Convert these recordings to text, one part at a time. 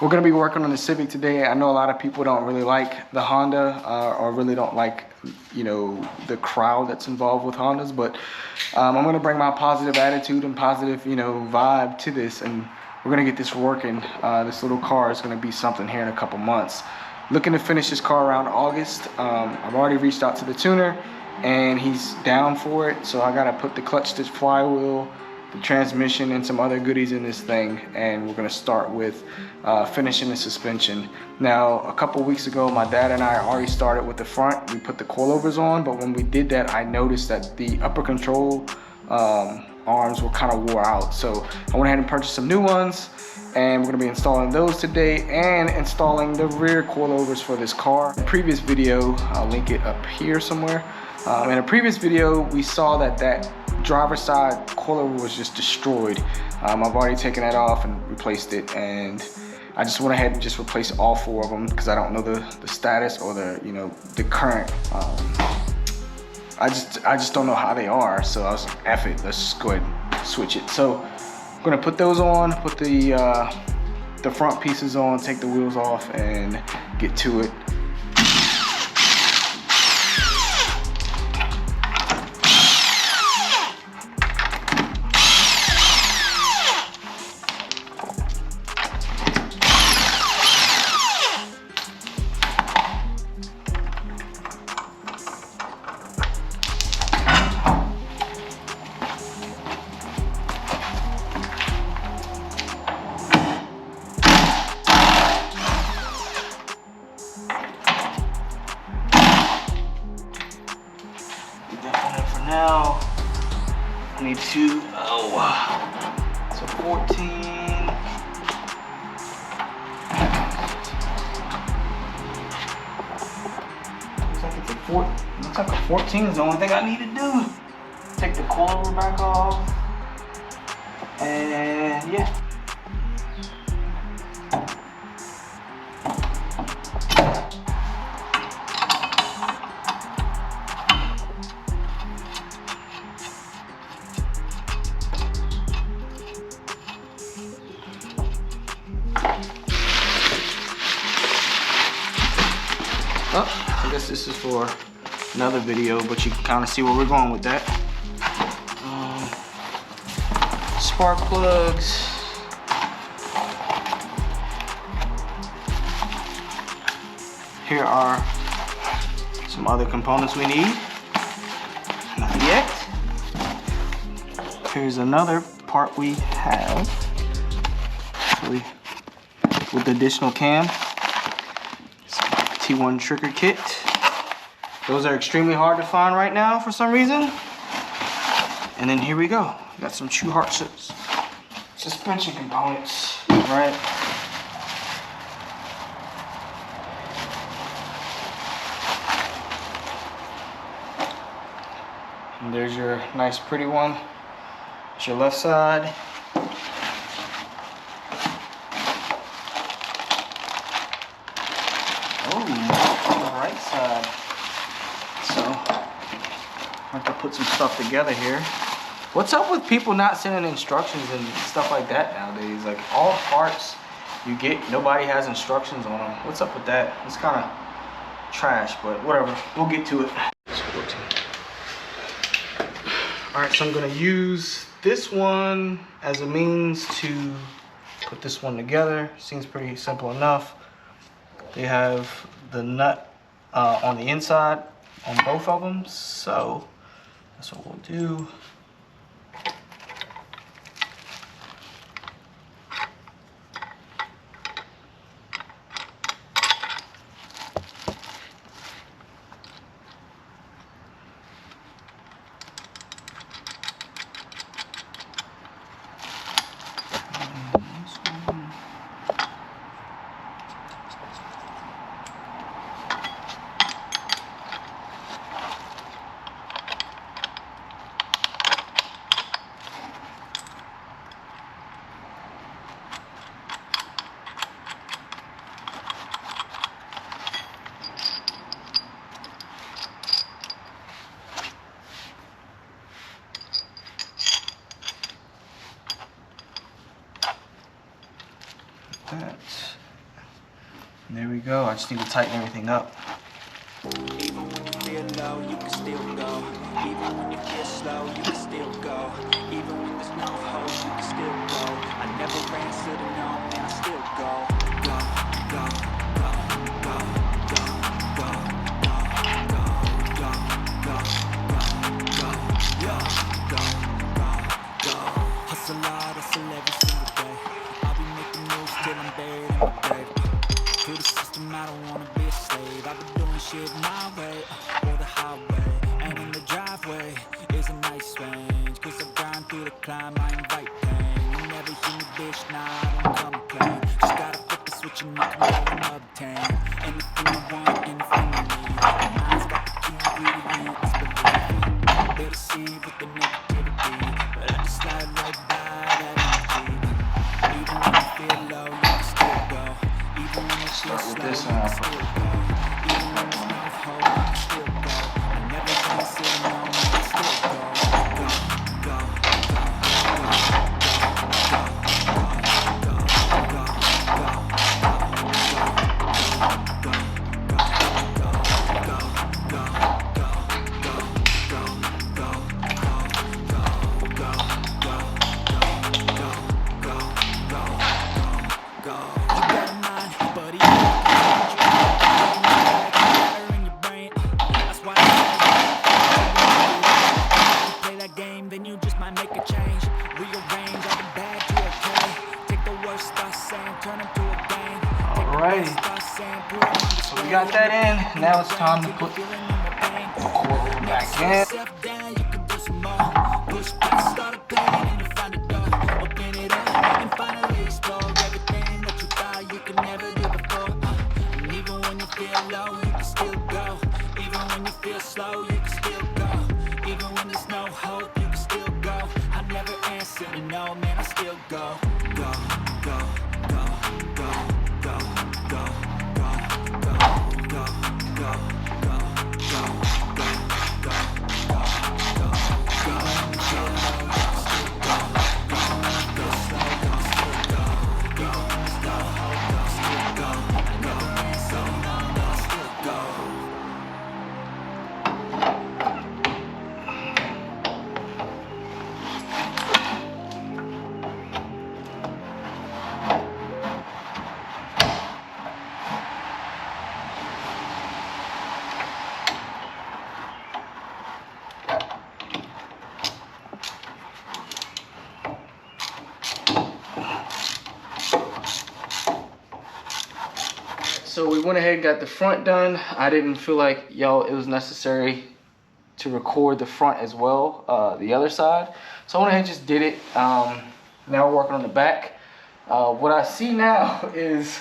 We're going to be working on the Civic today. I know a lot of people don't really like the Honda or really don't like, you know, the crowd that's involved with Hondas, but I'm going to bring my positive attitude and positive, you know, vibe to this, and we're going to get this working. This little car is going to be something here in a couple months. Looking to finish this car around August. I've already reached out to the tuner and he's down for it, so I got to put the clutch stitch flywheel, the transmission, and some other goodies in this thing, and we're going to start with finishing the suspension. Now, a couple weeks ago, my dad and I already started with the front. We put the coilovers on, but when we did that, I noticed that the upper control arms were kind of wore out, so I went ahead and purchased some new ones, and we're going to be installing those today and installing the rear coilovers for this car. In the previous video, I'll link it up here somewhere. In a previous video, we saw that driver's side coilover was just destroyed. I've already taken that off and replaced it, and I just went ahead and just replaced all 4 of them because I don't know the status or the current. I just don't know how they are, so I was like, F it, let's just go ahead and switch it. So I'm gonna put those on, put the front pieces on, take the wheels off, and get to it. Now I need to, so 14. Looks like a 14 is the only thing I need to do. Take the coilover back off, and yeah. I guess this is for another video, but you can kind of see where we're going with that. Spark plugs. Here are some other components we need. Not yet. Here's another part we have. Actually, with the additional cam. T1 trigger kit. Those are extremely hard to find right now for some reason. And then here we go. Got some true heart suspension components, right? And there's your nice pretty one. It's your left side. I have to put some stuff together here. What's up with people not sending instructions and stuff like that nowadays? Like, all parts you get, nobody has instructions on them. What's up with that? It's kind of trash, but whatever. We'll get to it. All right, so I'm gonna use this one as a means to put this one together. Seems pretty simple enough. They have the nut on the inside on both of them, so that's what we'll do. that. There we go. I just need to tighten everything up. Even when you feel low, you can still go. Even when you feel slow, you can still go. Even when there's no hope, you can still go. I never answer to no, man, I still go. Go, go, go, go, go, go, go, go, go, go, go, go, go, go. Hustle hard, hustle every single day. I'll be making moves till I'm buried in my grave. To the system, I don't wanna be a slave. I've been doing shit my way, or the highway. And in the driveway is a nice range. Cause I grind through the climb, I invite pain. You never hear me, bitch, nah, I don't complain. Just gotta flip the switch and you can go and obtain anything you want, anything you need. My mind's got the key ingredient, it's belief. They'll deceive with the negativity, but I just slide right by that energy. Even when you feel low, you can still go. Even when you feel slow, you can still go. Even when there's no hope, you can still go. I never gonna sit alone, I can still go. Go, go, go, go, go, go, go, then you just might make a change. Rearrange all the bad to okay. Take the worst thoughts saying, turn them to a game. Alrighty. So we got that in. Now it's time to put the coilover back in. Push back, start a pain, and you find a door. Open it up and finally explore everything that you thought you could never do before. And even when you feel low, you can still go. Even when you feel slow, you can still go. Even when there's no hope, you can still go. I never answer to no, man, I still go. Go, go, go, go, go, go, go, go, go, go, go, go, go, go, go, go, go. So we went ahead and got the front done. I didn't feel like, it was necessary to record the front as well, the other side. So I went ahead and just did it. Now we're working on the back. What I see now is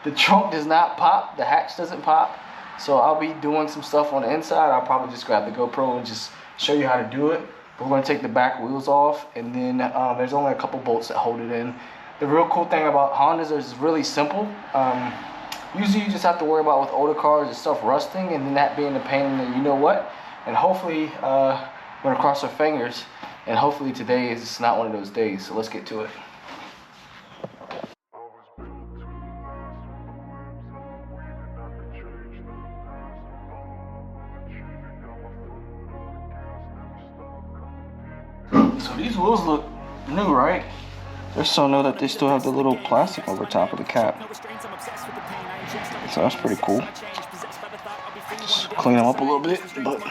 the trunk does not pop, the hatch doesn't pop. So I'll be doing some stuff on the inside. I'll probably just grab the GoPro and just show you how to do it. We're gonna take the back wheels off, and then there's only a couple bolts that hold it in. The real cool thing about Hondas is it's really simple. Usually you just have to worry about with older cars, the stuff rusting, and then that being a pain in the you know what. And hopefully, we're gonna cross our fingers, and hopefully today is not one of those days. So let's get to it. So these wheels look new, right? They're so new that they still have the little plastic over top of the cap. So that's pretty cool. Just clean them up a little bit, but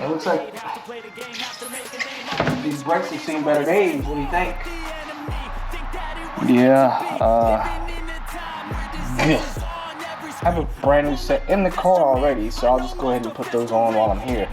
it looks like these brakes have seen better days. What do you think? Yeah, I have a brand new set in the car already, so I'll just go ahead and put those on while I'm here.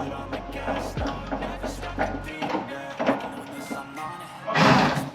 foot on the gas, no, never stop the beat, yeah. Doing this, I'm on it. Just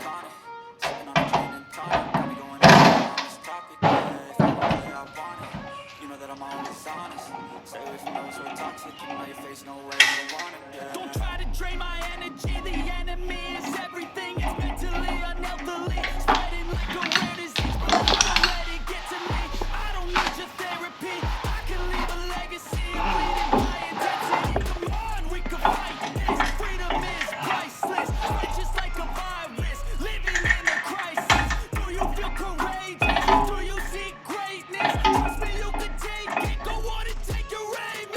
iconic. Sipping on a gin and tonic. Got me going on this topic, yeah. If you want play, I want it. You know that I'm always honest. Stay away from those who are toxic. Keep 'em out your face, no way, you don't want it, yeah. Don't try to drain my energy. The enemy is everything. It's mentally, unhealthily. Spreading like a rare disease. But don't let it get to me. I don't need your therapy. I can leave a legacy. I'm bleeding by intensity. Come on, we can fight this. Freedom is priceless. Spread just like a virus. Living in a crisis. Do you feel courageous? Do you see greatness? Trust me, you can take it. Go on and take your aim.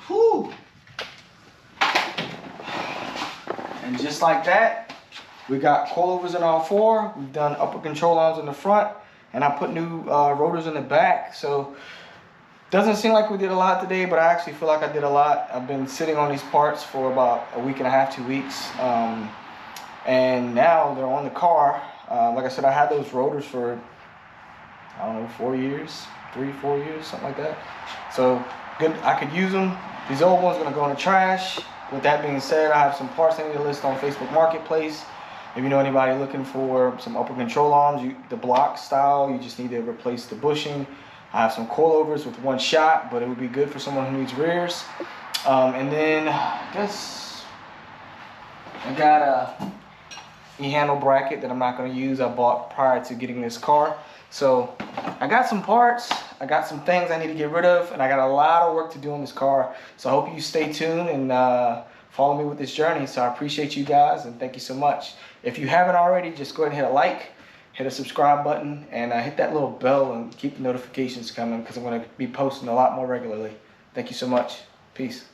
Whew. And just like that, we got coilovers in all four. We've done upper control arms in the front, and I put new rotors in the back. So doesn't seem like we did a lot today, but I actually feel like I did a lot. I've been sitting on these parts for about a week and a half, 2 weeks, and now they're on the car. Like I said, I had those rotors for, I don't know, 4 years, 3-4 years, something like that. So good, I could use them. These old ones are gonna go in the trash. With that being said, I have some parts I need to list on Facebook Marketplace. If you know anybody looking for some upper control arms, the block style, you just need to replace the bushing. I have some coilovers with one shot, but it would be good for someone who needs rears. And then I guess I got a e-handle bracket that I'm not going to use. I bought prior to getting this car. So I got some parts, I got some things I need to get rid of, and I got a lot of work to do on this car. So I hope you stay tuned and follow me with this journey. So I appreciate you guys and thank you so much. If you haven't already, just go ahead and hit a like, hit a subscribe button, and hit that little bell and keep the notifications coming because I'm going to be posting a lot more regularly. Thank you so much. Peace.